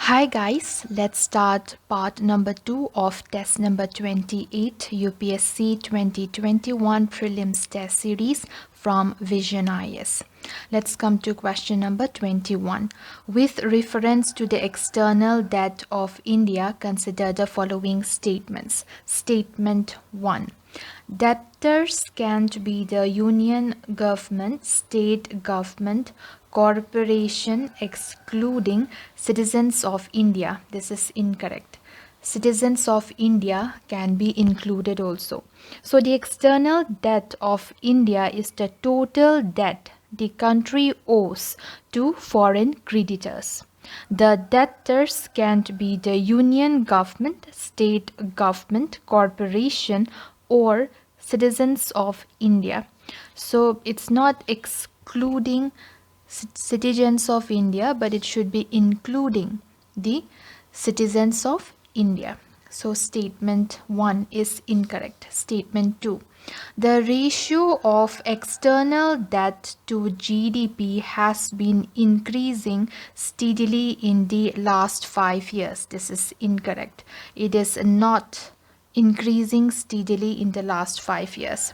Hi guys, let's start part number 2 of test number 28 UPSC 2021 prelims test series from Vision IS. Let's come to question number 21. With reference to the external debt of India, consider the following statements. Statement 1. Debtors can be the union government, state government, corporation excluding citizens of India. This is incorrect. Citizens of India can be included also. So the external debt of India is the total debt the country owes to foreign creditors. The debtors can be the union government, state government, corporation, or citizens of India. So it's not excluding citizens of India, but it should be including the citizens of India. So statement 1 is incorrect. Statement 2. The ratio of external debt to GDP has been increasing steadily in the last 5 years. This is incorrect. It is not increasing steadily in the last 5 years.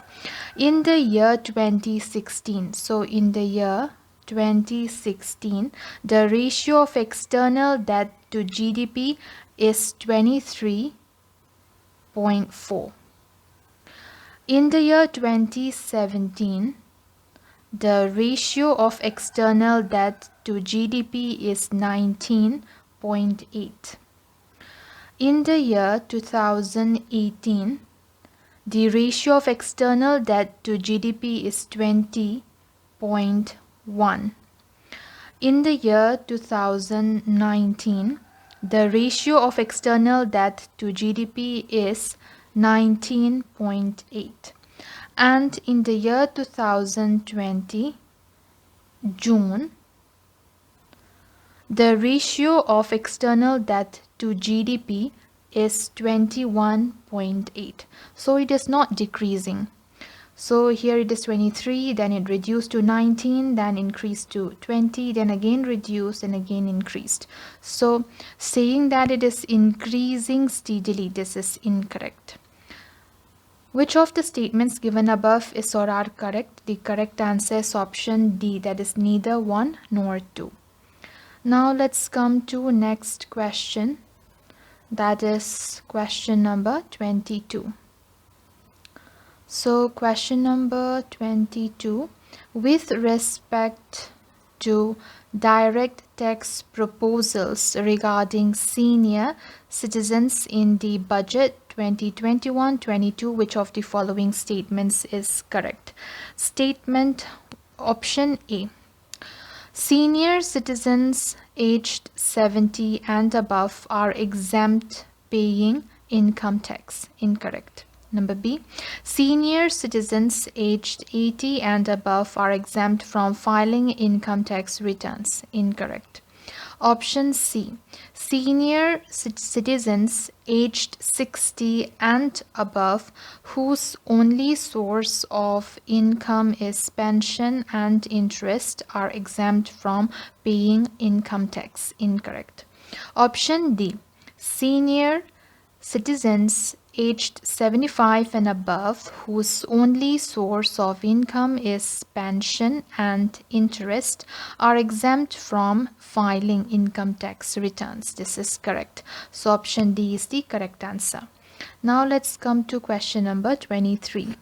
In the year 2016, so in the year 2016, the ratio of external debt to GDP is 23.4. In the year 2017, the ratio of external debt to GDP is 19.8. In the year 2018, the ratio of external debt to GDP is 20.1. In the year 2019, the ratio of external debt to GDP is 19.8. And in the year 2020, June, the ratio of external debt to GDP is 21.8. So it is not decreasing. So here it is 23, then it reduced to 19, then increased to 20, then again reduced and again increased. So saying that it is increasing steadily, this is incorrect. Which of the statements given above is or are correct? The correct answer is option D, that is neither 1 nor 2. Now let's come to next question, that is question number 22. So question number 22, with respect to direct tax proposals regarding senior citizens in the budget 2021-22, which of the following statements is correct? Statement option A. Senior citizens aged 70 and above are exempt paying income tax. Incorrect. Number B. Senior citizens aged 80 and above are exempt from filing income tax returns. Incorrect. Option C. Senior citizens aged 60 and above whose only source of income is pension and interest are exempt from paying income tax. Incorrect. Option D. Senior citizens aged 75 and above whose only source of income is pension and interest are exempt from filing income tax returns. This is correct. So option D is the correct answer. Now let's come to question number 23.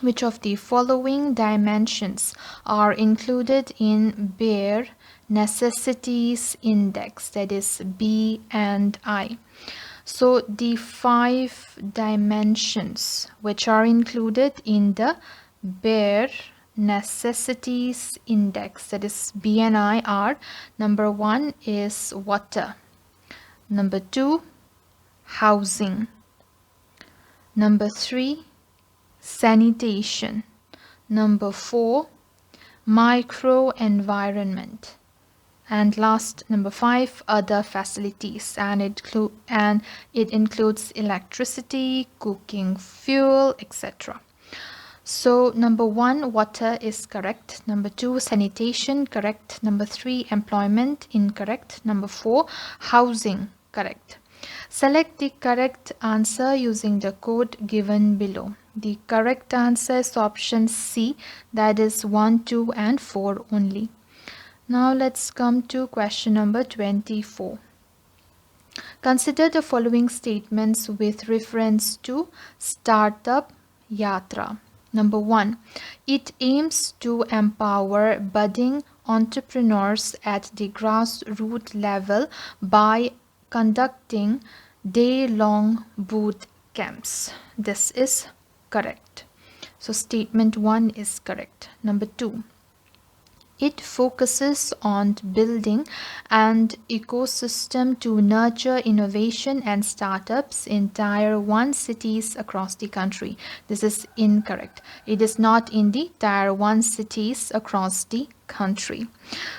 Which of the following dimensions are included in bare necessities index, that is B and I? So the 5 dimensions which are included in the bare necessities index, that is BNI, are: number 1 is water, number 2 housing, number 3 sanitation, number 4 microenvironment, and last, number 5, other facilities, and it includes electricity, cooking fuel, etc. So number 1, water is correct. Number 2, sanitation, correct. Number 3, employment, incorrect. Number 4, housing, correct. Select the correct answer using the code given below. The correct answer is option C, that is 1, 2 and 4 only. Now let's come to question number 24. Consider the following statements with reference to Startup Yatra. Number 1, it aims to empower budding entrepreneurs at the grassroots level by conducting day-long boot camps. This is correct. So statement 1 is correct. Number 2, it focuses on building an ecosystem to nurture innovation and startups in Tier 1 cities across the country. This is incorrect. It is not in the Tier 1 cities across the country.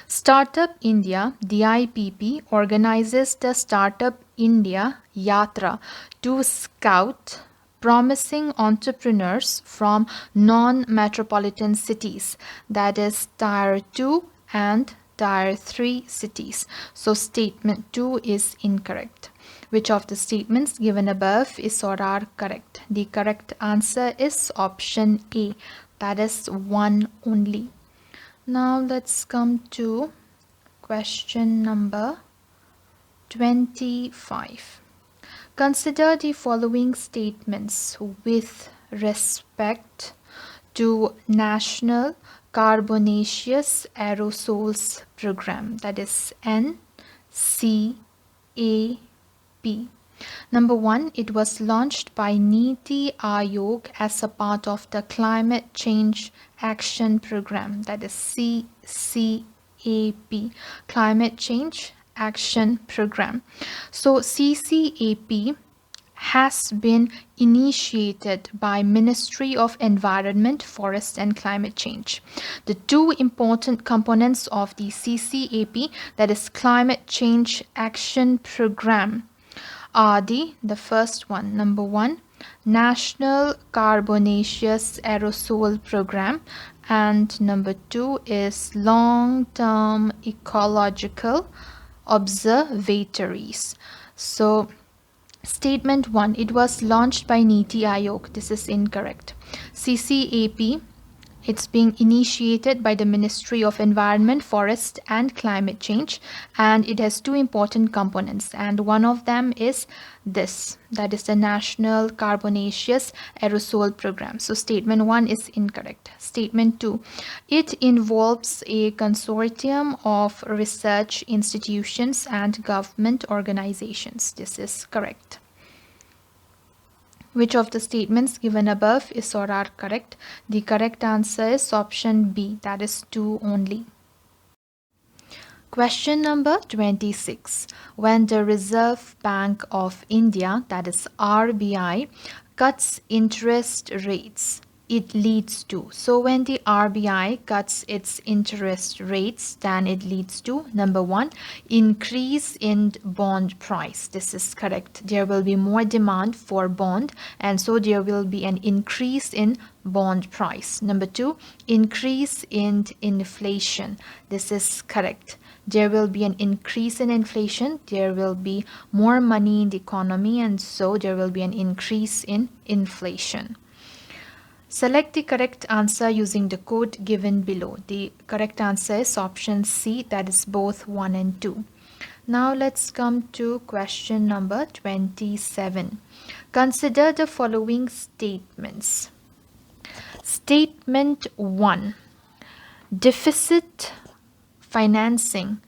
Startup India, DIPP, organizes the Startup India Yatra to scout promising entrepreneurs from non-metropolitan cities, that is Tier 2 and Tier 3 cities. So statement 2 is incorrect. Which of the statements given above is or are correct? The correct answer is option A, that is 1 only. Now let's come to question number 25. Consider the following statements with respect to National Carbonaceous Aerosols Program, that is NCAP. Number 1, it was launched by Niti Aayog as a part of the Climate Change Action Program, that is CCAP, Climate Change Action Program. So CCAP has been initiated by Ministry of Environment, Forest and Climate Change. The two important components of the CCAP, that is Climate Change Action Program, are the first one, number 1, National Carbonaceous Aerosol Program, and number 2 is Long-Term Ecological Observatories. So statement 1, it was launched by Niti Aayog. This is incorrect. CCAP, it's being initiated by the Ministry of Environment, Forest and Climate Change, and it has two important components, and one of them is this, that is the National Carbonaceous Aerosol Program. So statement 1 is incorrect. Statement 2, it involves a consortium of research institutions and government organizations. This is correct. Which of the statements given above is or are correct? The correct answer is option B, that is 2 only. Question number 26. When the Reserve Bank of India, that is RBI, cuts interest rates, it leads to. So when the RBI cuts its interest rates, then it leads to, number 1, increase in bond price. This is correct. There will be more demand for bond, and so there will be an increase in bond price. Number 2, increase in inflation. This is correct. There will be an increase in inflation, there will be more money in the economy, and so there will be an increase in inflation. Select the correct answer using the code given below. The correct answer is option C, that is both 1 and 2. Now let's come to question number 27. Consider the following statements. Statement 1. Deficit financing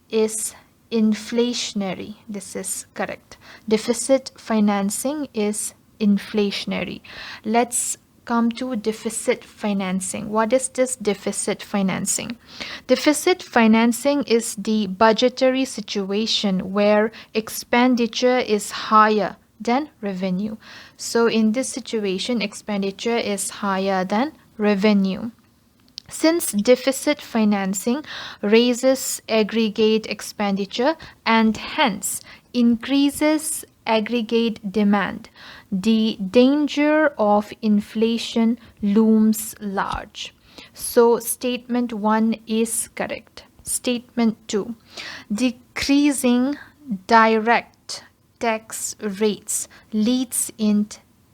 is inflationary. This is correct. Deficit financing is inflationary. Let's come to deficit financing. What is this deficit financing? Deficit financing is the budgetary situation where expenditure is higher than revenue. So in this situation, expenditure is higher than revenue. Since deficit financing raises aggregate expenditure and hence increases aggregate demand, the danger of inflation looms large. So statement 1 is correct. Statement 2, decreasing direct tax rates leads in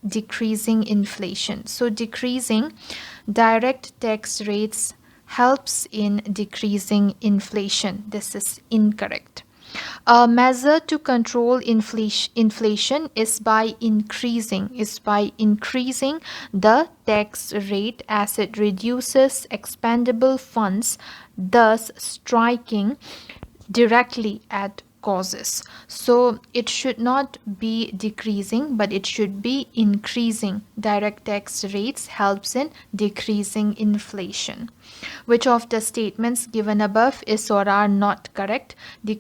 decreasing inflation. So decreasing direct tax rates helps in decreasing inflation. This is incorrect. A measure to control inflation is by increasing the tax rate as it reduces expendable funds, thus striking directly at causes. So it should not be decreasing, but it should be increasing. Direct tax rates helps in decreasing inflation. Which of the statements given above is or are not correct? The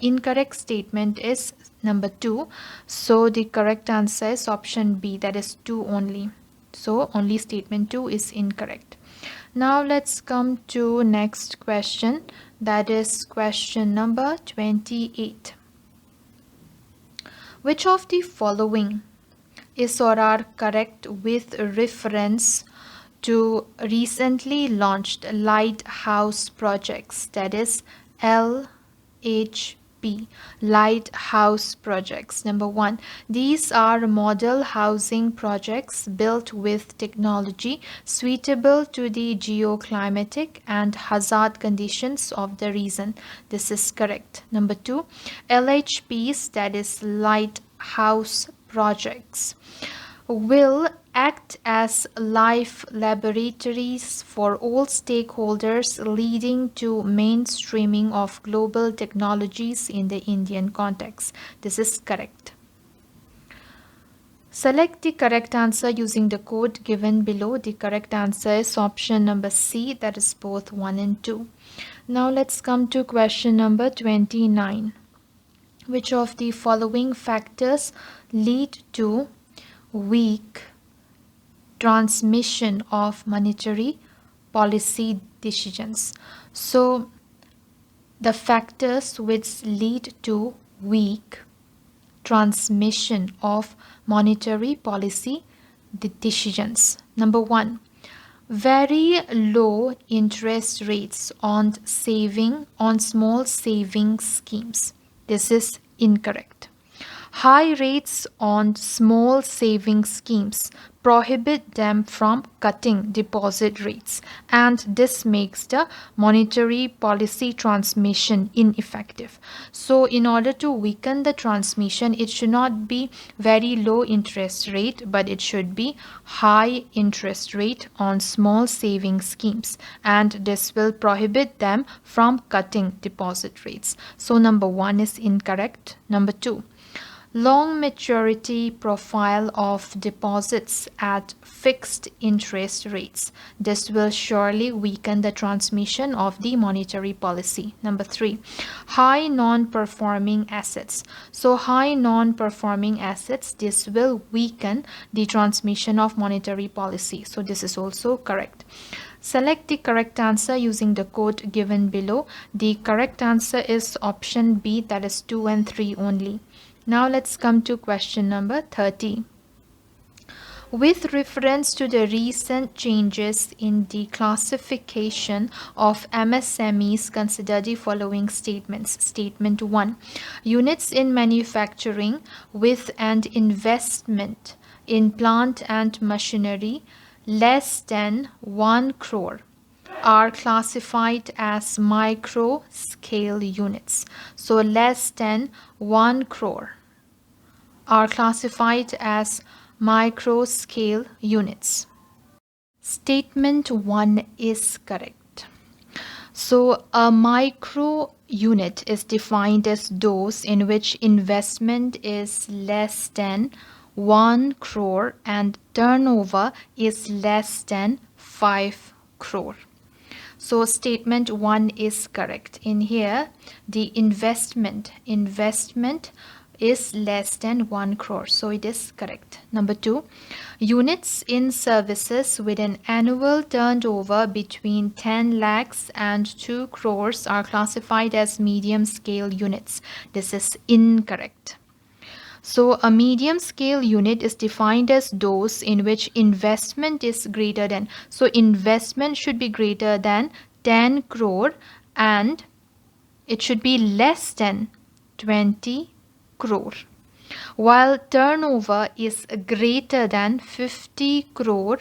incorrect statement is number 2. So the correct answer is option B, that is 2 only. So only statement 2 is incorrect. Now let's come to next question, that is question number 28. Which of the following is or are correct with reference to recently launched lighthouse projects, that is LHP, lighthouse projects? Number 1, these are model housing projects built with technology suitable to the geoclimatic and hazard conditions of the region. This is correct. Number 2, LHPs, that is lighthouse projects, will act as live laboratories for all stakeholders, leading to mainstreaming of global technologies in the Indian context. This is correct. Select the correct answer using the code given below. The correct answer is option number C, that is both 1 and 2. Now let's come to question number 29. Which of the following factors lead to weak transmission of monetary policy decisions? So the factors which lead to weak transmission of monetary policy decisions. Number 1, very low interest rates on small saving schemes. This is incorrect. High rates on small saving schemes prohibit them from cutting deposit rates, and this makes the monetary policy transmission ineffective. So in order to weaken the transmission, it should not be very low interest rate, but it should be high interest rate on small saving schemes, and this will prohibit them from cutting deposit rates. So number 1 is incorrect. Number 2, long maturity profile of deposits at fixed interest rates. This will surely weaken the transmission of the monetary policy. Number 3, high non-performing assets. So high non-performing assets, this will weaken the transmission of monetary policy. So this is also correct. Select the correct answer using the code given below. The correct answer is option B, that is 2 and 3 only. Now let's come to question number 30. With reference to the recent changes in the classification of MSMEs, consider the following statements. Statement 1, units in manufacturing with an investment in plant and machinery less than 1 crore are classified as micro scale units. So less than 1 crore are classified as micro scale units. Statement 1 is correct. So a micro unit is defined as those in which investment is less than 1 crore and turnover is less than 5 crore. So statement 1 is correct. In here, the investment is less than 1 crore. So it is correct. Number 2, units in services with an annual turnover between 10 lakhs and 2 crores are classified as medium scale units. This is incorrect. So a medium scale unit is defined as those in which investment is greater than. So investment should be greater than 10 crore and it should be less than 20 crore. While turnover is greater than 50 crore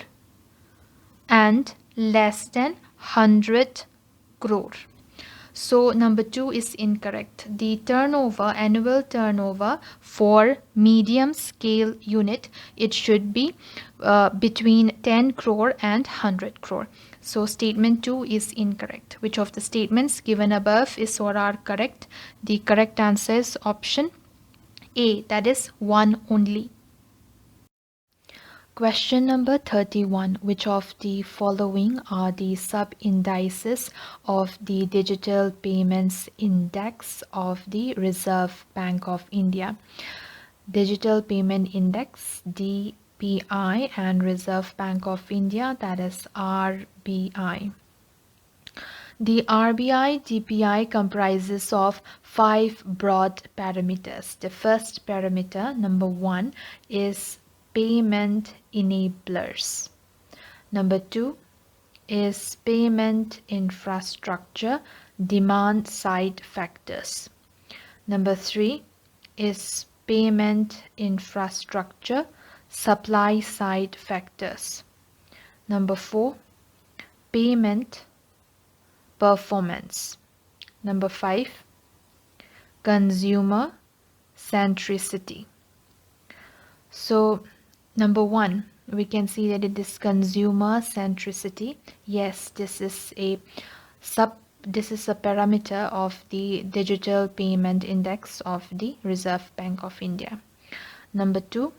and less than 100 crore. So number 2 is incorrect. The turnover, annual turnover for medium scale unit, it should be between 10 crore and 100 crore. So statement 2 is incorrect. Which of the statements given above is or are correct? The correct answer is option A, that is one only. Question number 31. Which of the following are the sub-indices of the Digital Payments Index of the Reserve Bank of India? Digital Payment Index, DPI, and Reserve Bank of India, that is RBI. The RBI DPI comprises of 5 broad parameters. The first parameter, number 1, is payment enablers. Number 2 is payment infrastructure demand side factors. Number 3 is payment infrastructure supply side factors. Number 4, payment performance. Number 5, consumer centricity. So number 1, we can see that it is consumer centricity. Yes, this is a parameter of the digital payment index of the Reserve Bank of India. Number 2,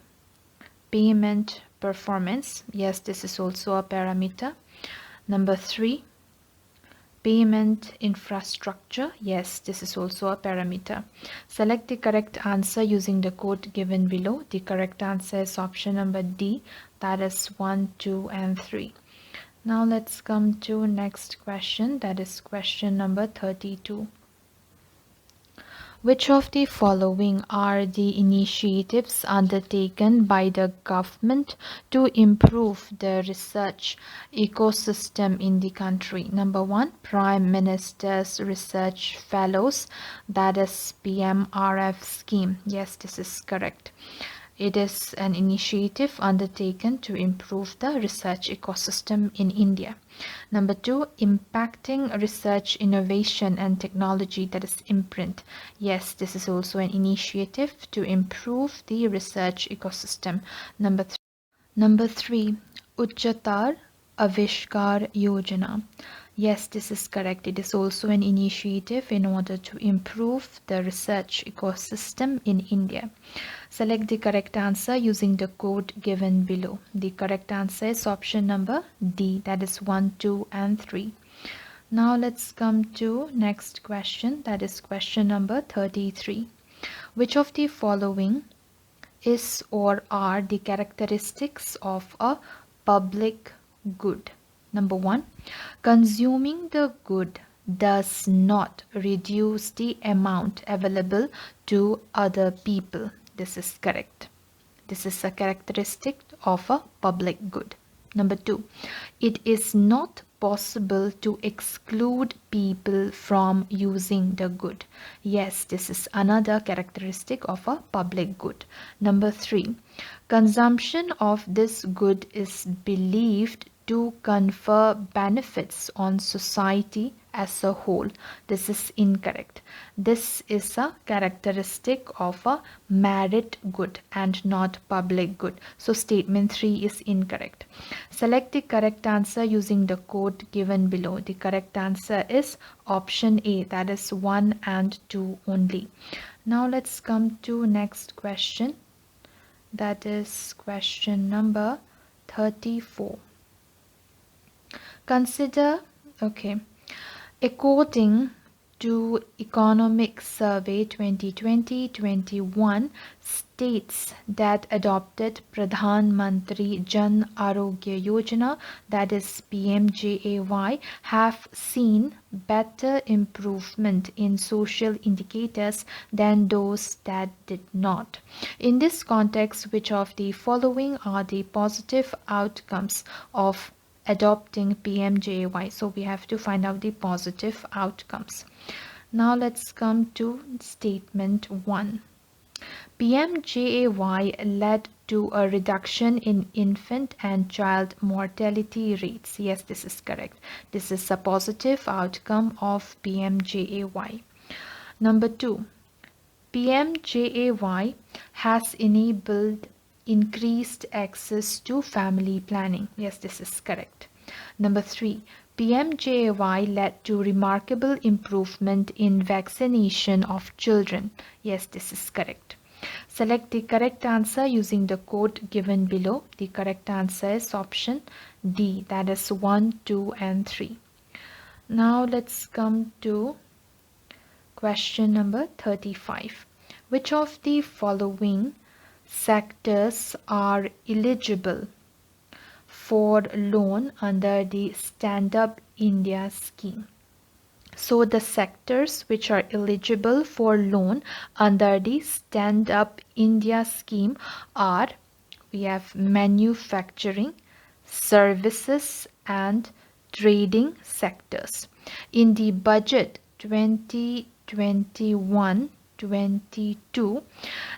payment performance. Yes, this is also a parameter. Number 3, payment infrastructure. Yes, this is also a parameter. Select the correct answer using the code given below. The correct answer is option number D, that is 1, 2, and 3. Now let's come to next question, that is question number 32. Which of the following are the initiatives undertaken by the government to improve the research ecosystem in the country? Number 1, Prime Minister's Research Fellows, that is PMRF scheme. Yes, this is correct. It is an initiative undertaken to improve the research ecosystem in India. Number 2, impacting research, innovation and technology, that is imprint. Yes, this is also an initiative to improve the research ecosystem. Number 3, Uchchatar Avishkar Yojana. Yes, this is correct. It is also an initiative in order to improve the research ecosystem in India. Select the correct answer using the code given below. The correct answer is option number D, that is 1, 2, and 3. Now let's come to next question, that is question number 33. Which of the following is or are the characteristics of a public good? Number 1, consuming the good does not reduce the amount available to other people. This is correct. This is a characteristic of a public good. Number 2, it is not possible to exclude people from using the good. Yes, this is another characteristic of a public good. Number 3, consumption of this good is believed to confer benefits on society as a whole. This is incorrect. This is a characteristic of a merit good and not public good. So statement 3 is incorrect. Select the correct answer using the code given below. The correct answer is option A, that is 1 and 2 only. Now let's come to next question, that is question number 34. Consider, okay, according to Economic Survey 2020-21 states that adopted Pradhan Mantri Jan Arogya Yojana, that is PMJAY, have seen better improvement in social indicators than those that did not. In this context, which of the following are the positive outcomes of adopting PMJAY? So we have to find out the positive outcomes. Now let's come to statement 1. PMJAY led to a reduction in infant and child mortality rates. Yes, this is correct. This is a positive outcome of PMJAY. Number 2. PMJAY has enabled increased access to family planning. Yes, this is correct. Number 3. PMJAY led to remarkable improvement in vaccination of children. Yes, this is correct. Select the correct answer using the code given below. The correct answer is option D, that is 1, 2 and 3. Now let's come to question number 35. Which of the following sectors are eligible for loan under the Stand Up India scheme? So the sectors which are eligible for loan under the Stand Up India scheme are, we have manufacturing, services and trading sectors. In the budget 2021-22,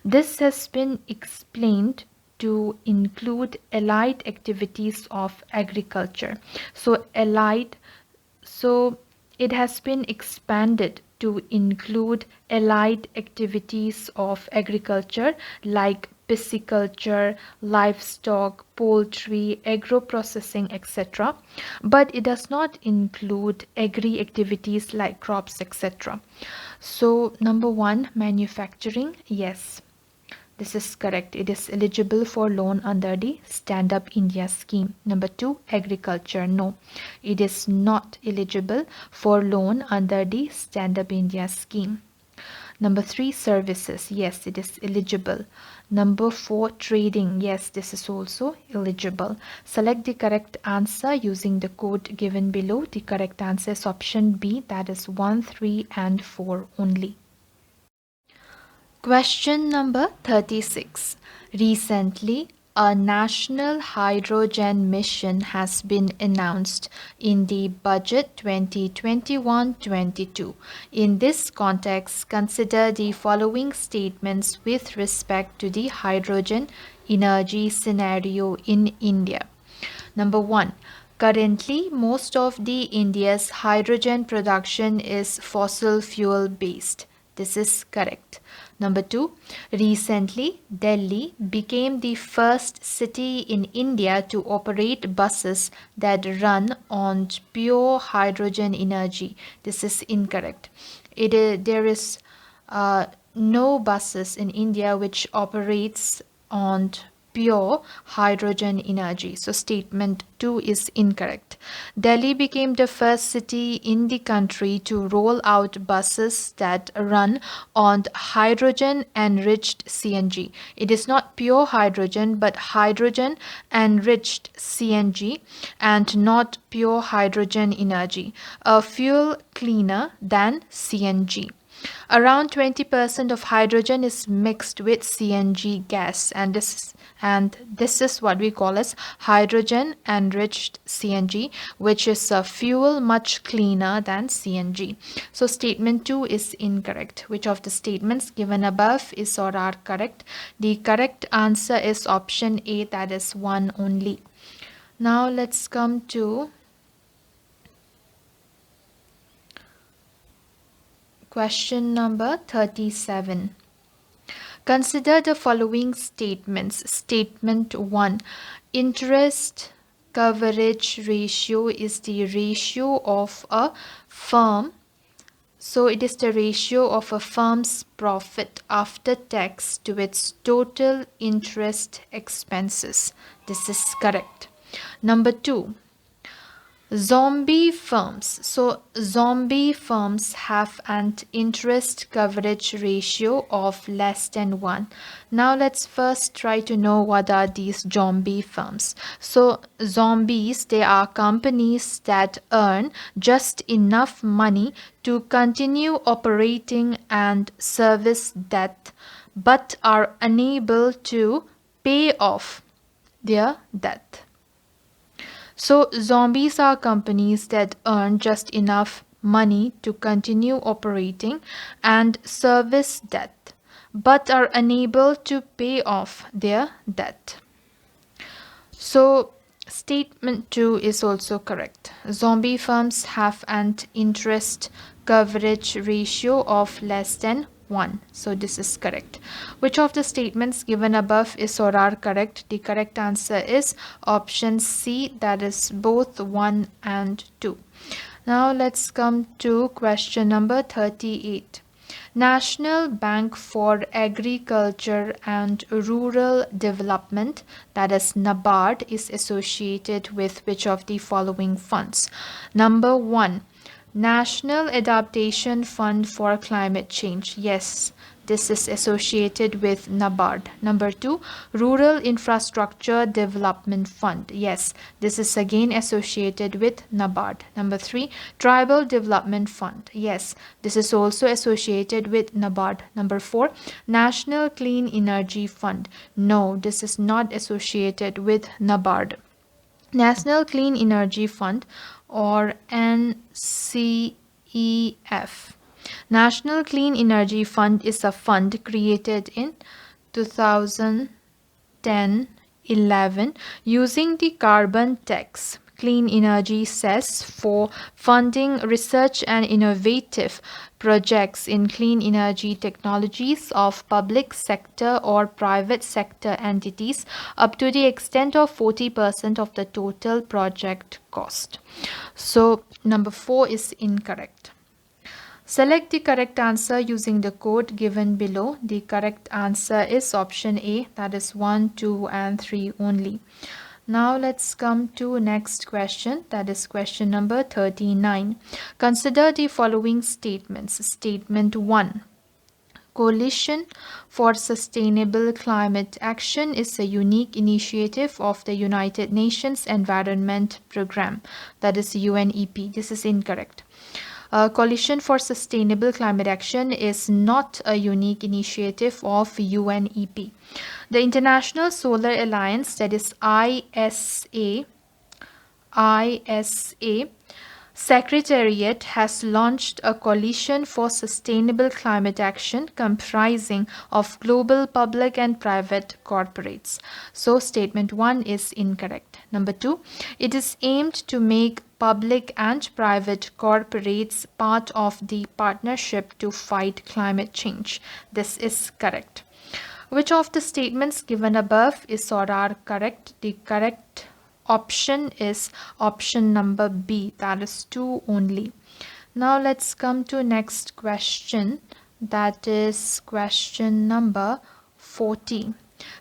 this has been explained to include allied activities of agriculture. So it has been expanded to include allied activities of agriculture like pisciculture, livestock, poultry, agro-processing, etc. But it does not include agri activities like crops, etc. So number 1, manufacturing, yes. This is correct. It is eligible for loan under the Stand Up India scheme. Number 2, agriculture. No, it is not eligible for loan under the Stand Up India scheme. Number 3, services. Yes, it is eligible. Number 4, trading. Yes, this is also eligible. Select the correct answer using the code given below. The correct answer is option B, that is 1, 3 and 4 only. Question number 36. Recently, a national hydrogen mission has been announced in the budget 2021-22. In this context, consider the following statements with respect to the hydrogen energy scenario in India. Number 1. Currently, most of the India's hydrogen production is fossil fuel based. This is correct. Number 2, recently Delhi became the first city in India to operate buses that run on pure hydrogen energy. This is incorrect. There is no buses in India which operates on pure hydrogen energy. So statement 2 is incorrect. Delhi became the first city in the country to roll out buses that run on hydrogen enriched CNG. It is not pure hydrogen but hydrogen enriched CNG and not pure hydrogen energy, a fuel cleaner than CNG. Around 20% of hydrogen is mixed with CNG gas, and this is what we call as hydrogen enriched CNG, which is a fuel much cleaner than CNG. So statement 2 is incorrect. Which of the statements given above is or are correct? The correct answer is option A, that is 1 only. Now let's come to question number 37. Consider the following statements. Statement 1. Interest coverage ratio is the ratio of a firm. So it is the ratio of a firm's profit after tax to its total interest expenses. This is correct. Number 2. Zombie firms. So, zombie firms have an interest coverage ratio of less than 1. Now, let's first try to know what are these zombie firms. So, zombies, they are companies that earn just enough money to continue operating and service debt, but are unable to pay off their debt. So, zombies are companies that earn just enough money to continue operating and service debt, but are unable to pay off their debt. So, statement 2 is also correct. Zombie firms have an interest coverage ratio of less than 1. So this is correct. Which of the statements given above is or are correct? The correct answer is option C, that is both 1 and 2. Now let's come to question number 38. National Bank for Agriculture and Rural Development, that is NABARD, is associated with which of the following funds? Number 1, National Adaptation Fund for Climate Change. Yes, this is associated with NABARD. Number 2, Rural Infrastructure Development Fund. Yes, this is again associated with NABARD. Number 3, Tribal Development Fund. Yes, this is also associated with NABARD. Number 4, National Clean Energy Fund. No, this is not associated with NABARD. National Clean Energy Fund, or NCEF. National Clean Energy Fund is a fund created in 2010-11 using the carbon tax clean energy cess for funding research and innovative projects in clean energy technologies of public sector or private sector entities up to the extent of 40% of the total project cost. So number 4 is incorrect. Select the correct answer using the code given below. The correct answer is option A, that is 1, 2 and 3 only. Now let's come to next question, that is question number 39. Consider the following statements. Statement 1. Coalition for Sustainable Climate Action is a unique initiative of the United Nations Environment Programme, that is UNEP. This is incorrect. Coalition for Sustainable Climate Action is not a unique initiative of UNEP. The International Solar Alliance, that is ISA Secretariat has launched a coalition for sustainable climate action comprising of global public and private corporates. So statement 1 is incorrect. Number 2, it is aimed to make public and private corporates part of the partnership to fight climate change. This is correct. Which of the statements given above is or are correct? The correct option is option number B, that is 2 only. Now let's come to next question, that is question number 40.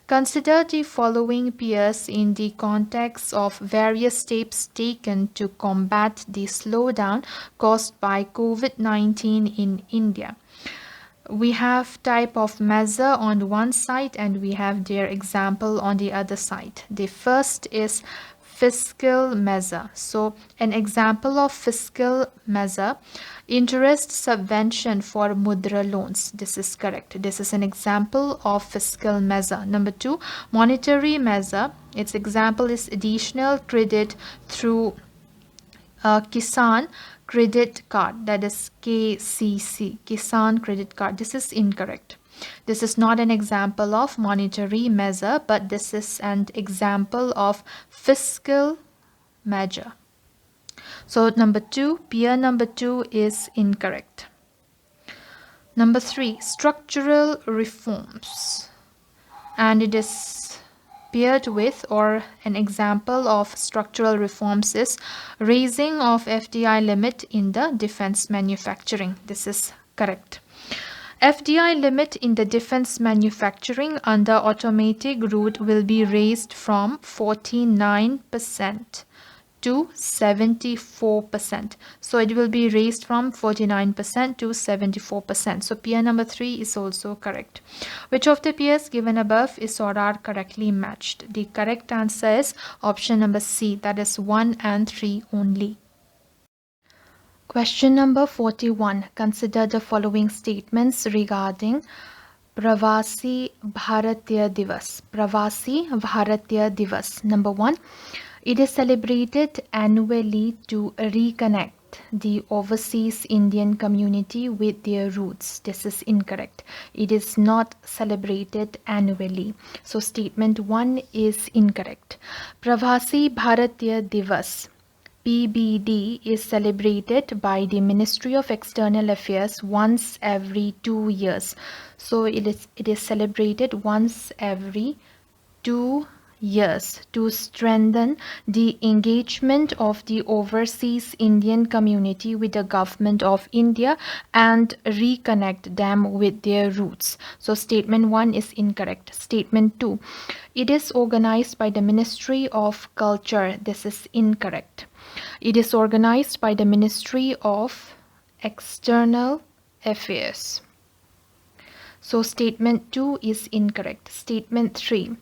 Consider the following peers in the context of various steps taken to combat the slowdown caused by COVID-19 in India. We have type of measure on one side and we have their example on the other side. The first is fiscal measure. So an example of fiscal measure, interest subvention for mudra loans. This is correct. This is an example of fiscal measure. Number 2, monetary measure. Its example is additional credit through Kisan Credit Card, that is KCC, Kisan Credit Card. This is incorrect. This is not an example of monetary measure, but this is an example of fiscal measure. So number 2, peer number 2 is incorrect. Number 3, structural reforms. And it is paired with, or an example of structural reforms is raising of FDI limit in the defense manufacturing. This is correct. FDI limit in the defense manufacturing under automatic route will be raised from 49% to 74%. So it will be raised from 49% to 74%. So peer number 3 is also correct. Which of the peers given above is or are correctly matched? The correct answer is option number C, that is 1 and 3 only. Question number 41. Consider the following statements regarding Pravasi Bharatiya Divas. Pravasi Bharatiya Divas. Number 1. It is celebrated annually to reconnect the overseas Indian community with their roots. This is incorrect. It is not celebrated annually. So statement 1 is incorrect. Pravasi Bharatiya Divas, PBD, is celebrated by the Ministry of External Affairs once every 2 years. So it is celebrated once every 2 years to strengthen the engagement of the overseas Indian community with the government of India and reconnect them with their roots. So statement 1 is incorrect. Statement 2. It is organized by the Ministry of Culture. This is incorrect. It is organized by the Ministry of External Affairs. So statement 2 is incorrect. Statement 3.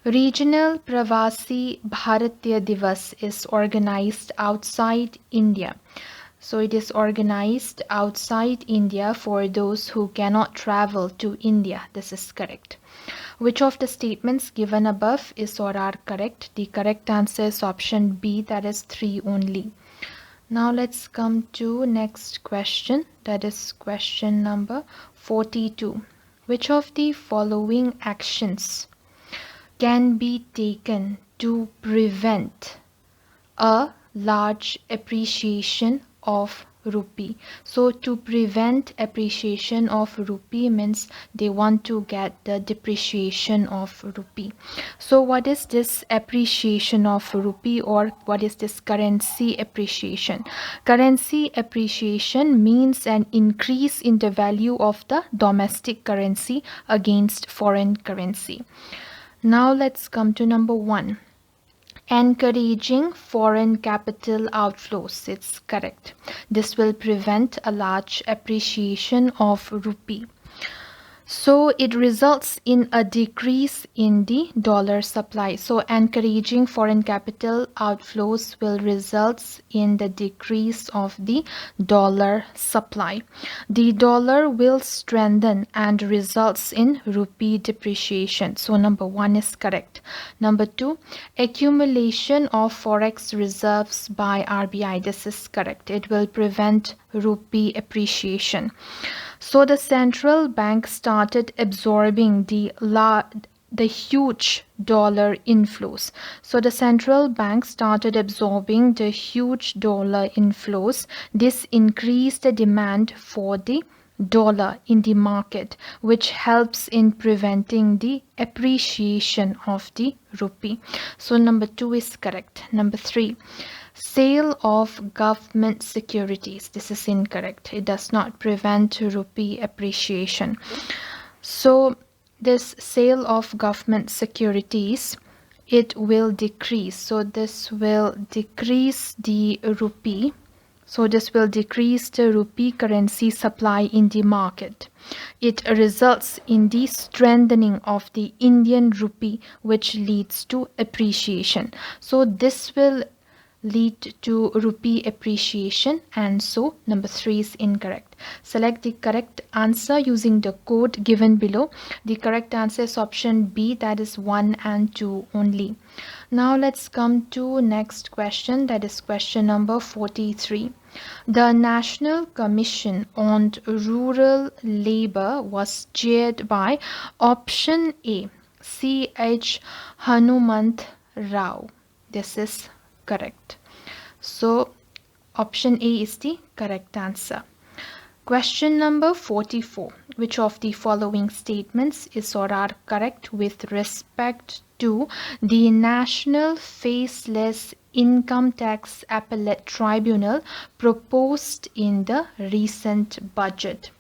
Regional Pravasi Bharatiya Divas is organized outside India. So it is organized outside India for those who cannot travel to India. This is correct. Which of the statements given above is or are correct? The correct answer is option B, that is 3 only. Now let's come to next question, that is question number 42. Which of the following actions can be taken to prevent a large appreciation of rupee? So to prevent appreciation of rupee means they want to get the depreciation of rupee. So what is this appreciation of rupee, or what is this currency appreciation? Currency appreciation means an increase in the value of the domestic currency against foreign currency. Now let's come to number 1. Encouraging foreign capital outflows. It's correct. This will prevent a large appreciation of rupee. So it results in a decrease in the dollar supply. So encouraging foreign capital outflows will result in the decrease of the dollar supply. The dollar will strengthen and results in rupee depreciation. So number 1 is correct. Number 2, accumulation of forex reserves by RBI. This is correct. It will prevent rupee appreciation. So the central bank started absorbing the huge dollar inflows. So the central bank started absorbing the huge dollar inflows. This increased the demand for the dollar in the market, which helps in preventing the appreciation of the rupee. So number 2 is correct. Number 3, sale of government securities. This is incorrect. It does not prevent rupee appreciation. So this sale of government securities, it will decrease. So this will decrease the rupee. So this will decrease the rupee currency supply in the market. It results in the strengthening of the Indian rupee, which leads to appreciation. So this will lead to rupee appreciation, and so number 3 is incorrect. Select the correct answer using the code given below. The correct answer is option B, that is 1 and 2 only. Now let's come to next question, that is question number 43. The National Commission on Rural Labour was chaired by option A, C.H. Hanumant Rao. This is correct. So option A is the correct answer. Question number 44. Which of the following statements is or are correct with respect to the National Faceless Income Tax Appellate Tribunal proposed in the recent budget?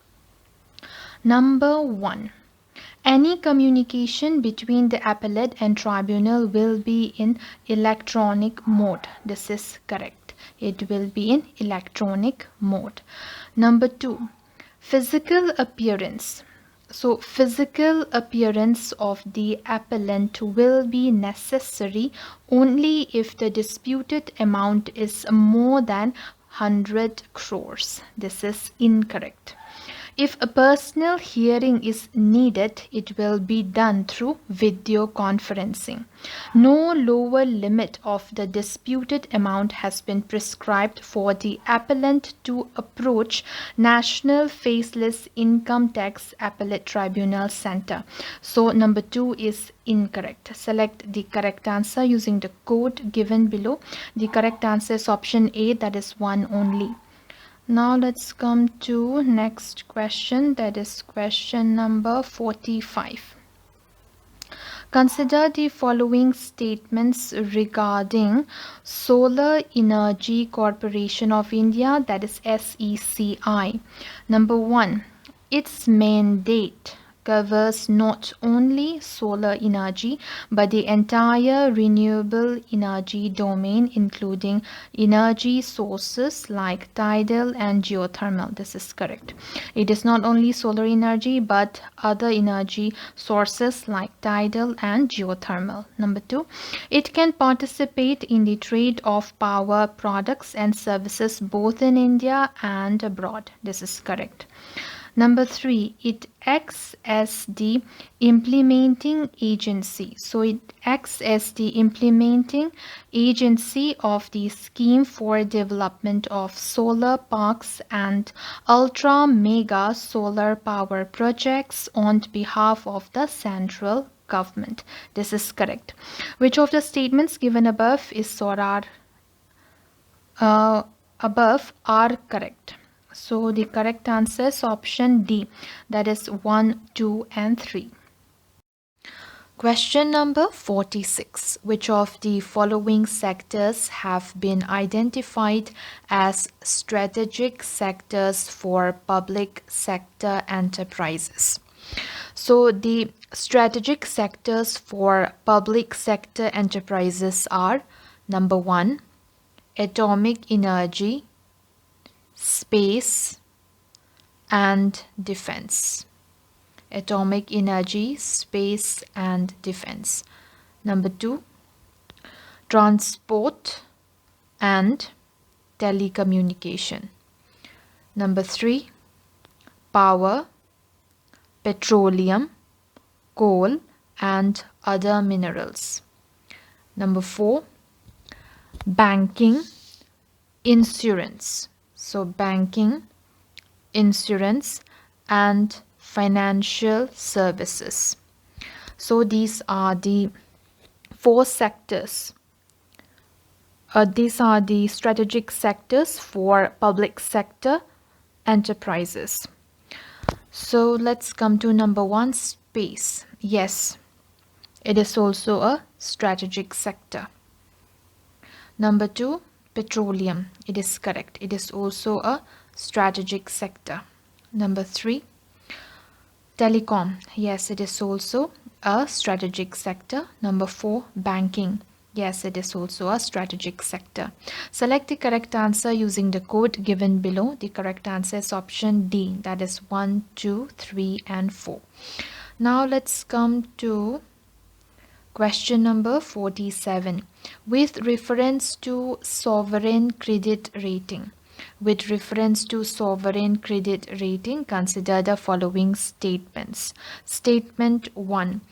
Number 1. Any communication between the appellate and tribunal will be in electronic mode. This is correct. It will be in electronic mode. Number 2, physical appearance. So, physical appearance of the appellant will be necessary only if the disputed amount is more than 100 crores. This is incorrect. If a personal hearing is needed, it will be done through video conferencing. No lower limit of the disputed amount has been prescribed for the appellant to approach National Faceless Income Tax Appellate Tribunal Center. So number 2 is incorrect. Select the correct answer using the code given below. The correct answer is option A, that is 1 only. Now let's come to next question, that is question number 45. Consider the following statements regarding Solar Energy Corporation of India, that is SECI. Number 1, its mandate covers not only solar energy but the entire renewable energy domain, including energy sources like tidal and geothermal. This is correct. It is not only solar energy but other energy sources like tidal and geothermal. Number 2, it can participate in the trade of power products and services both in India and abroad. This is correct. Number 3, it acts as the implementing agency. So it acts as the implementing agency of the scheme for development of solar parks and ultra mega solar power projects on behalf of the central government. This is correct. Which of the statements given above are correct? So the correct answer is option D, that is 1, 2 and 3. Question number 46. Which of the following sectors have been identified as strategic sectors for public sector enterprises? So the strategic sectors for public sector enterprises are number 1, atomic energy, space and defense. Atomic energy, space and defense. Number 2, transport and telecommunication. Number 3, power, petroleum, coal and other minerals. Number 4, banking, insurance. So banking, insurance and financial services. So these are the 4 sectors. These are the strategic sectors for public sector enterprises. So let's come to number 1, space. Yes, it is also a strategic sector. Number 2, petroleum. It is correct. It is also a strategic sector. Number 3, telecom. Yes, it is also a strategic sector. Number 4, banking. Yes, it is also a strategic sector. Select the correct answer using the code given below. The correct answer is option D, that is 1, 2, 3 and 4. Now let's come to question number 47. With reference to sovereign credit rating. With reference to sovereign credit rating, consider the following statements. Statement 1.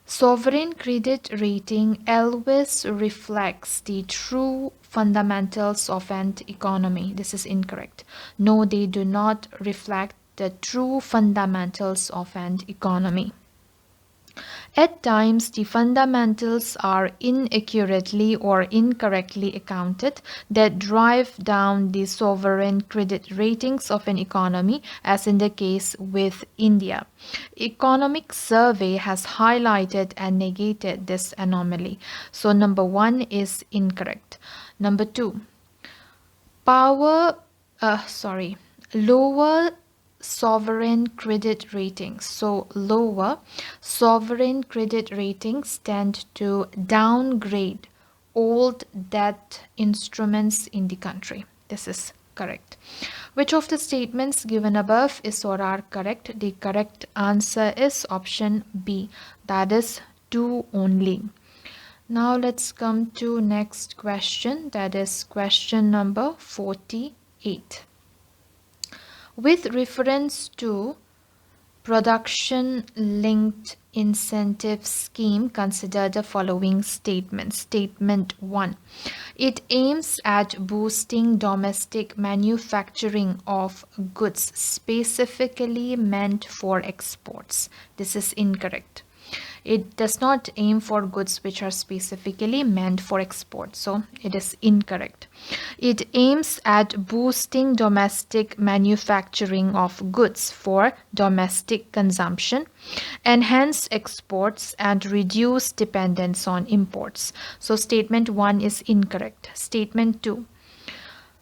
Sovereign credit rating always reflects the true fundamentals of an economy. This is incorrect. No, they do not reflect the true fundamentals of an economy. At times, the fundamentals are inaccurately or incorrectly accounted that drive down the sovereign credit ratings of an economy, as in the case with India. Economic Survey has highlighted and negated this anomaly. So number 1 is incorrect. Number 2, lower sovereign credit ratings. So lower sovereign credit ratings tend to downgrade old debt instruments in the country. This is correct. Which of the statements given above is or are correct? The correct answer is option B, that is 2 only. Now let's come to next question, that is question number 48. With reference to production linked incentive scheme, consider the following statements. Statement 1. It aims at boosting domestic manufacturing of goods specifically meant for exports. This is incorrect. It does not aim for goods which are specifically meant for export, so it is incorrect. It aims at boosting domestic manufacturing of goods for domestic consumption, enhance exports, and reduce dependence on imports. So statement 1 is incorrect. Statement 2.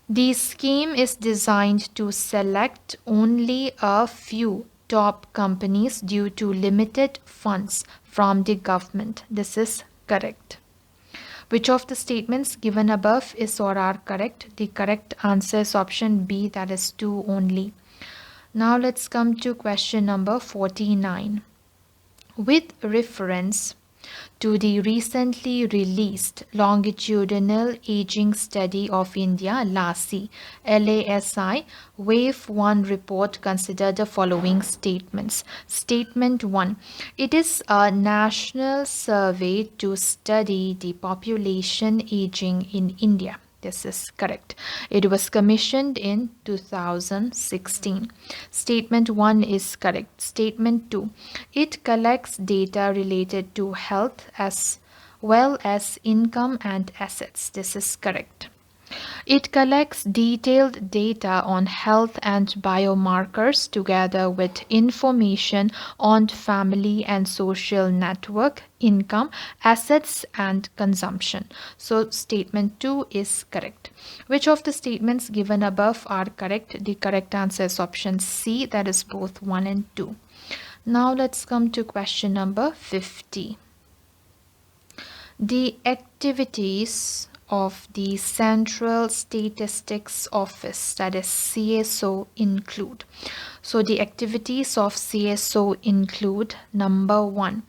The scheme is designed to select only a few top companies due to limited funds from the government. This is correct. Which of the statements given above is or are correct? The correct answer is option B, that is 2 only. Now let's come to question number 49. With reference to the recently released Longitudinal Aging Study of India LASI Wave 1 report, consider the following statements. Statement 1. It is a national survey to study the population aging in India. This is correct. It was commissioned in 2016. Statement 1 is correct. Statement 2. It collects data related to health as well as income and assets. This is correct. It collects detailed data on health and biomarkers together with information on family and social network, income, assets, and consumption. So statement 2 is correct. Which of the statements given above are correct? The correct answer is option C, that is both 1 and 2. Now let's come to question number 50. The activities of the Central Statistics Office, that is CSO, include. So the activities of CSO include: number 1,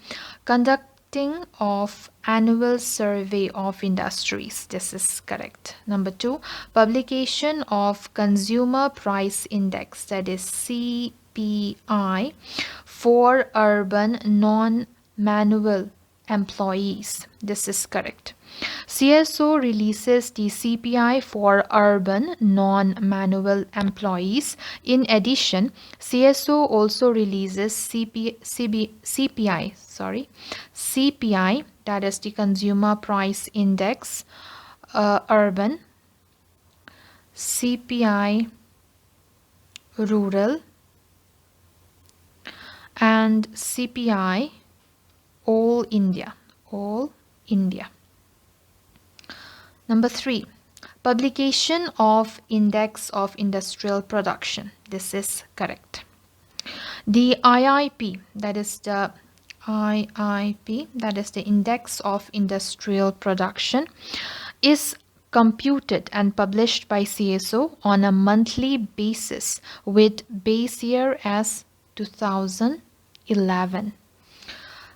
conducting of annual survey of industries. This is correct. Number 2, publication of consumer price index, that is CPI, for urban non-manual employees. This is correct. CSO releases the CPI for urban non-manual employees. In addition, CSO also releases CPI, that is the Consumer Price Index, urban, CPI rural, and CPI all India. Number 3, publication of Index of Industrial Production. This is correct. The IIP, that is the Index of Industrial Production, is computed and published by CSO on a monthly basis with base year as 2011.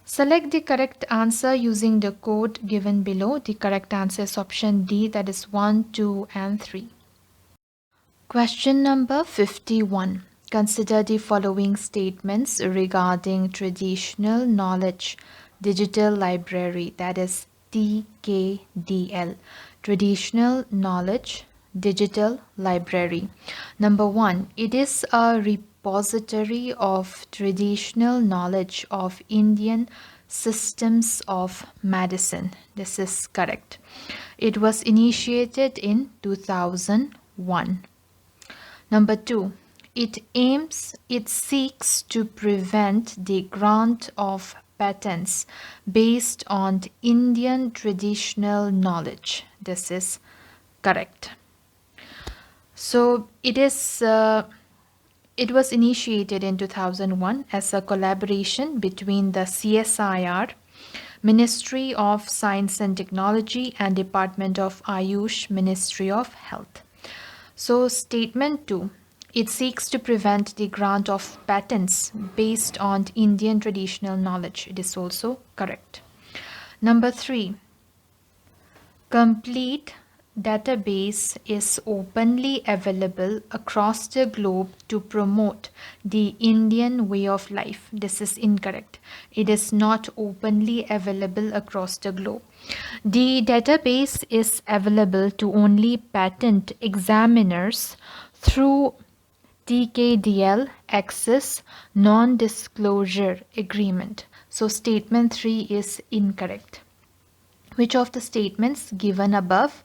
Select the correct answer using the code given below. The correct answer is option D, that is 1, 2, and 3. Question number 51. Consider the following statements regarding Traditional Knowledge Digital Library, that is TKDL. Traditional Knowledge Digital Library. Number 1. It is a repository of traditional knowledge of Indian systems of medicine. This is correct. It was initiated in 2001. Number 2. It seeks to prevent the grant of patents based on Indian traditional knowledge. This is correct. So it is It was initiated in 2001 as a collaboration between the CSIR, Ministry of Science and Technology, and Department of Ayush, Ministry of Health. So, statement 2. It seeks to prevent the grant of patents based on Indian traditional knowledge. It is also correct. Number 3. Complete database is openly available across the globe to promote the Indian way of life. This is incorrect. It is not openly available across the globe. The database is available to only patent examiners through TKDL Access Non-Disclosure Agreement. So statement 3 is incorrect. Which of the statements given above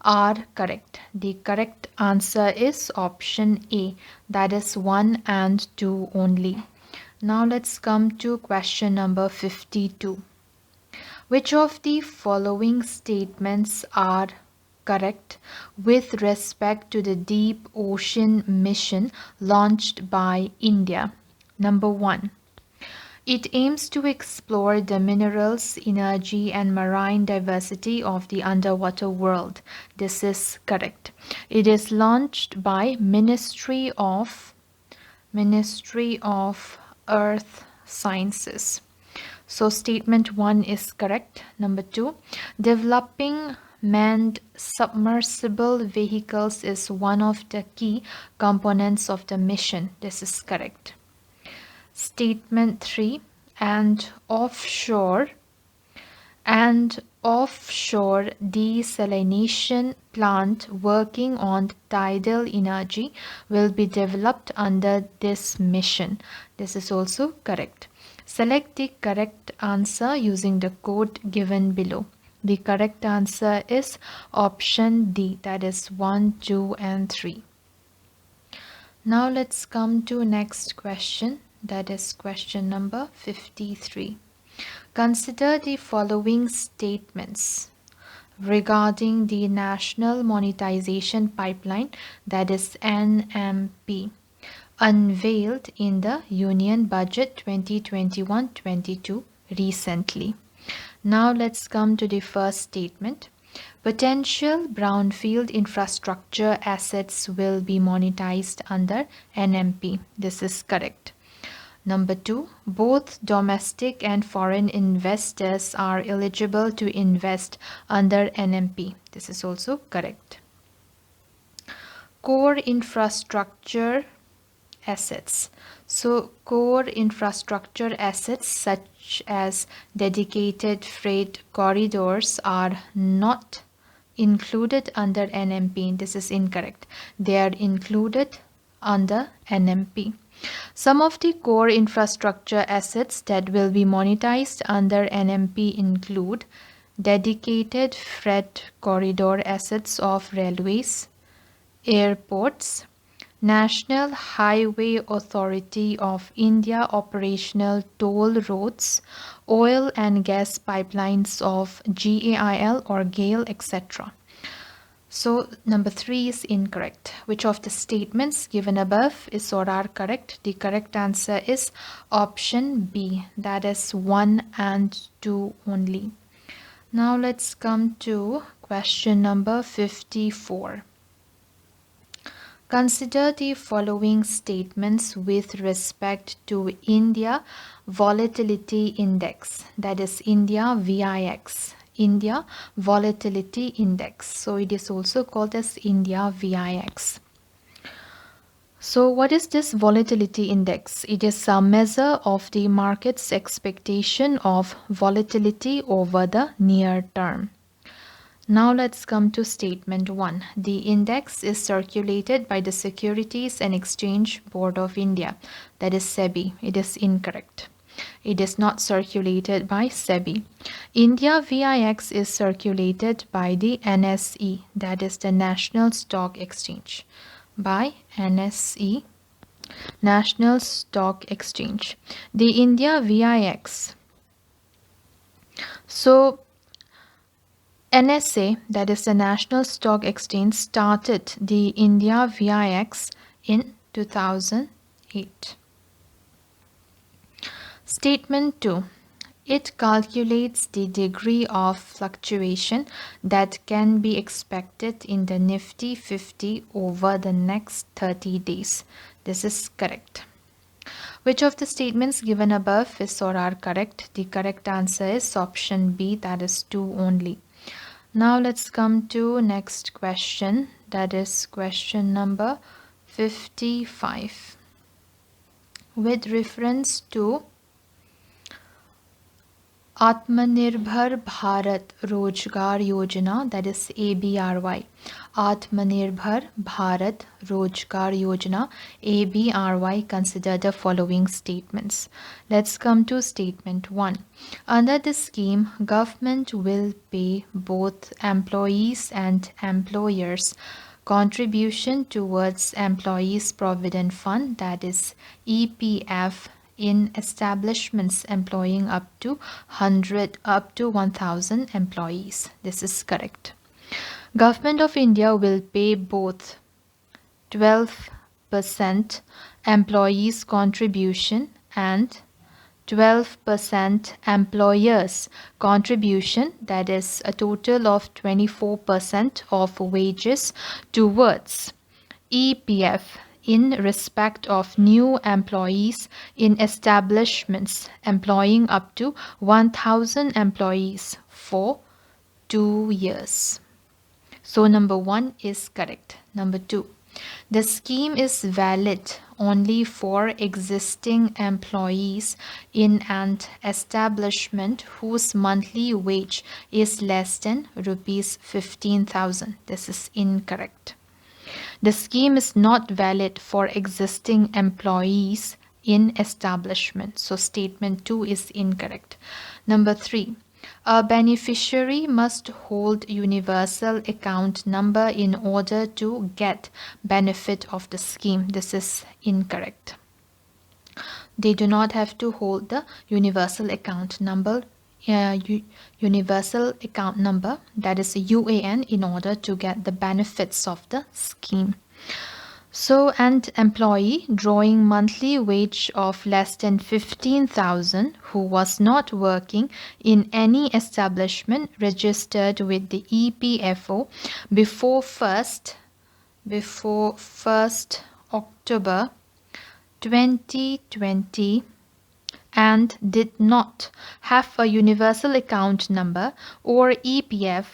are correct? The correct answer is option A, that is 1 and 2 only. Now let's come to question number 52. Which of the following statements are correct with respect to the Deep Ocean Mission launched by India? Number 1. It aims to explore the minerals, energy, and marine diversity of the underwater world. This is correct. It is launched by Ministry of Earth Sciences. So statement 1 is correct. Number 2, developing manned submersible vehicles is one of the key components of the mission. This is correct. Statement 3, and offshore desalination plant working on tidal energy will be developed under this mission. This is also correct. Select the correct answer using the code given below. The correct answer is option D, that is 1, 2, and 3. Now let's come to next question. That is question number 53. Consider the following statements regarding the National Monetization Pipeline, that is NMP, unveiled in the Union Budget 2021-22 recently. Now let's come to the first statement. Potential brownfield infrastructure assets will be monetized under NMP. This is correct. Number 2, both domestic and foreign investors are eligible to invest under NMP. This is also correct. Core infrastructure assets. So core infrastructure assets such as dedicated freight corridors are not included under NMP. This is incorrect. They are included under NMP. Some of the core infrastructure assets that will be monetized under NMP include dedicated freight corridor assets of railways, airports, National Highway Authority of India operational toll roads, oil and gas pipelines of GAIL or GAIL, etc. So number 3 is incorrect. Which of the statements given above is or are correct? The correct answer is option B, that is 1 and 2 only. Now let's come to question number 54. Consider the following statements with respect to India Volatility Index, that is India VIX. India Volatility Index. So it is also called as India VIX. So what is this volatility index? It is a measure of the market's expectation of volatility over the near term. Now let's come to statement 1. The index is circulated by the Securities and Exchange Board of India, that is SEBI. It is incorrect. It is not circulated by SEBI. India VIX is circulated by the NSE, that is the National Stock Exchange. By NSE, National Stock Exchange. The India VIX. So NSA, that is the National Stock Exchange, started the India VIX in 2000 8. Statement 2. It calculates the degree of fluctuation that can be expected in the Nifty 50 over the next 30 days. This is correct. Which of the statements given above is or are correct? The correct answer is option B, that is 2 only. Now let's come to next question, that is question number 55. With reference to Atmanirbhar Bharat Rozgar Yojana, that is ABRY. Atmanirbhar Bharat Rozgar Yojana, ABRY, consider the following statements. Let's come to statement 1. Under the scheme, government will pay both employees and employers contribution towards Employees Provident Fund, that is EPF, in establishments employing up to 1000 employees. This is correct. Government of India will pay both 12% employees contribution and 12% employers contribution, that is a total of 24% of wages, towards EPF in respect of new employees in establishments employing up to 1000 employees for 2 years. So number 1 is correct. Number 2. The scheme is valid only for existing employees in an establishment whose monthly wage is less than rupees 15,000. This is incorrect. The scheme is not valid for existing employees in establishment. So statement 2 is incorrect. Number 3. A beneficiary must hold universal account number in order to get benefit of the scheme. This is incorrect. They do not have to hold the universal account number, that is a UAN, in order to get the benefits of the scheme. So an employee drawing monthly wage of less than 15,000 who was not working in any establishment registered with the EPFO before 1st October 2020 and did not have a universal account number or EPF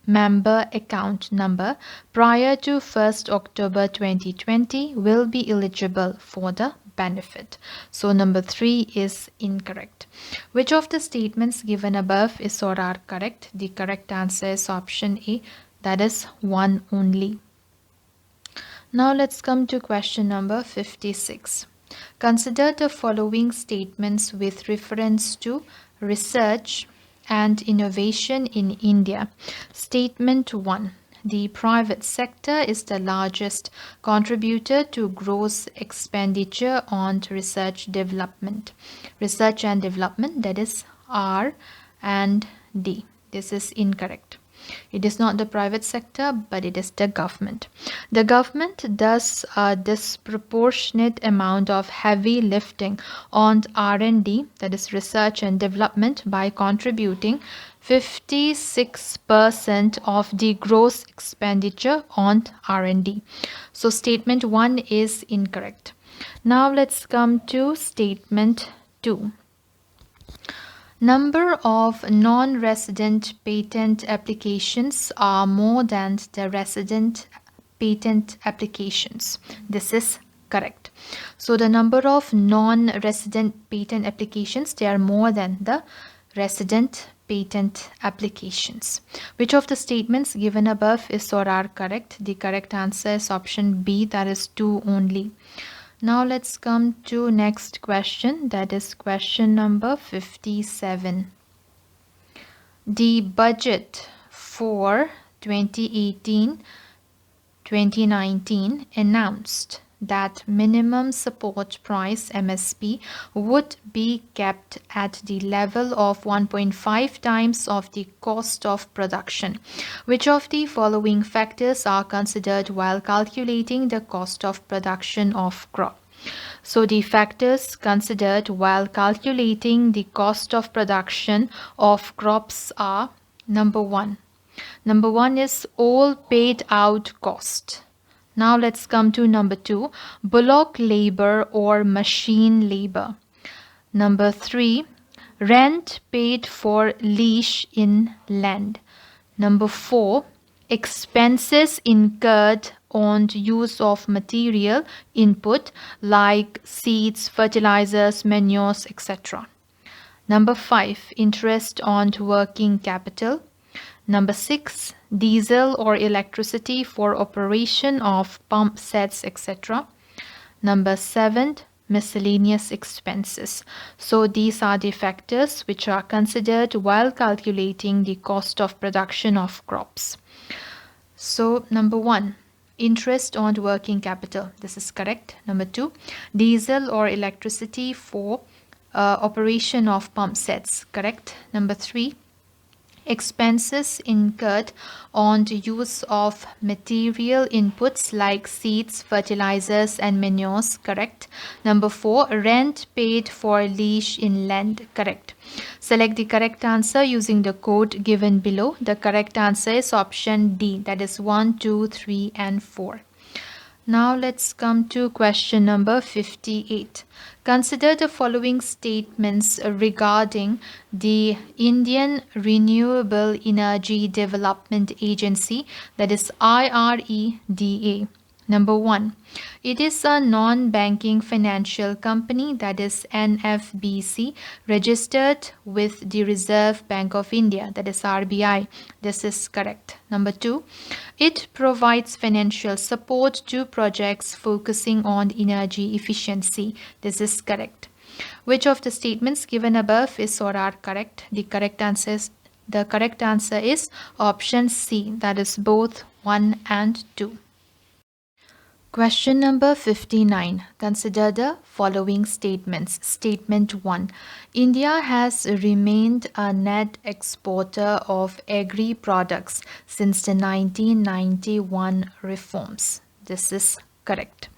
member account number prior to 1st October 2020 will be eligible for the benefit. So number 3 is incorrect. Which of the statements given above is or are correct? The correct answer is option A, that is 1 only. Now let's come to question number 56. Consider the following statements with reference to research and innovation in India. Statement 1. The private sector is the largest contributor to gross expenditure on research development. Research and development, that is R and D. This is incorrect. It is not the private sector, but it is the government. The government does a disproportionate amount of heavy lifting on R&D, that is research and development, by contributing 56% of the gross expenditure on R&D. So statement 1 is incorrect. Now let's come to statement 2. Number of non-resident patent applications are more than the resident patent applications. This is correct. So the number of non-resident patent applications, they are more than the resident patent applications. Which of the statements given above is or are correct? The correct answer is option B, that is 2 only. Now let's come to next question, that is question number 57. The budget for 2018-2019 announced that minimum support price MSP would be kept at the level of 1.5 times of the cost of production. Which of the following factors are considered while calculating the cost of production of crop? So the factors considered while calculating the cost of production of crops are number one. Number one is all paid out cost. Now let's come to number two, bullock labor or machine labor. Number three, rent paid for lease in land. Number four, expenses incurred on use of material input like seeds, fertilizers, manures, etc. Number five, interest on working capital. Number six, diesel or electricity for operation of pump sets, etc. Number seven, miscellaneous expenses. So these are the factors which are considered while calculating the cost of production of crops. So number one, interest on working capital. This is correct. Number two, diesel or electricity for operation of pump sets. Correct. Number three, expenses incurred on the use of material inputs like seeds, fertilizers, and manures. Correct. Number four, rent paid for lease in land. Correct. Select the correct answer using the code given below. The correct answer is option D, that is 1, 2, 3, and 4. Now let's come to question number 58. Consider the following statements regarding the Indian Renewable Energy Development Agency, that is IREDA. Number one, it is a non-banking financial company, that is NFBC, registered with the Reserve Bank of India, that is RBI. This is correct. Number two, it provides financial support to projects focusing on energy efficiency. This is correct. Which of the statements given above is or are correct? The correct answer is option C, that is both 1 and 2. Question number 59. Consider the following statements. Statement 1. India has remained a net exporter of agri-products since the 1991 reforms. This is correct.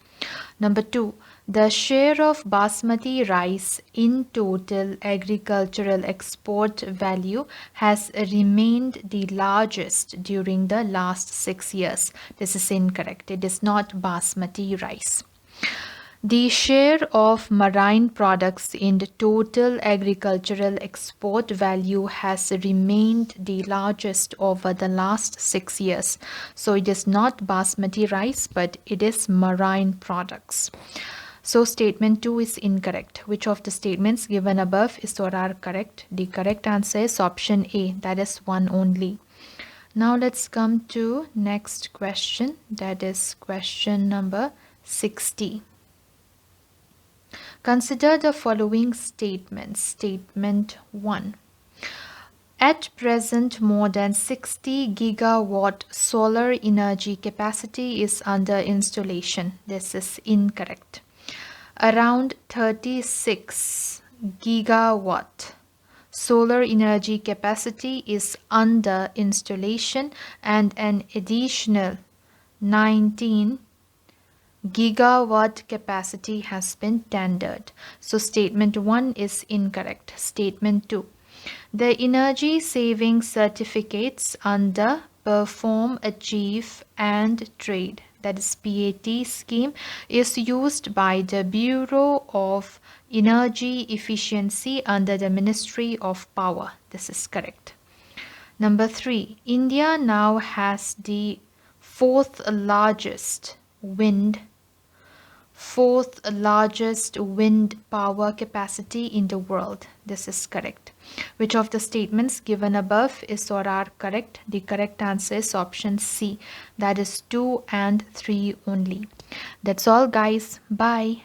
Number 2. The share of basmati rice in total agricultural export value has remained the largest during the last 6 years. This is incorrect. It is not basmati rice. The share of marine products in the total agricultural export value has remained the largest over the last 6 years. So it is not basmati rice, but it is marine products. So statement 2 is incorrect. Which of the statements given above is or are correct? The correct answer is option A, that is 1 only. Now let's come to next question, that is question number 60. Consider the following statements. Statement 1. At present, more than 60 gigawatt solar energy capacity is under installation. This is incorrect. Around 36 gigawatt solar energy capacity is under installation and an additional 19 gigawatt capacity has been tendered. So statement 1 is incorrect. Statement 2. The energy saving certificates under Perform, Achieve and Trade, that is PAT scheme, is used by the Bureau of Energy Efficiency under the Ministry of Power. This is correct. Number 3. India now has the fourth largest wind power capacity in the world. This is correct. Which of the statements given above is or are correct? The correct answer is option C, that is 2 and 3 only. That's all guys. Bye.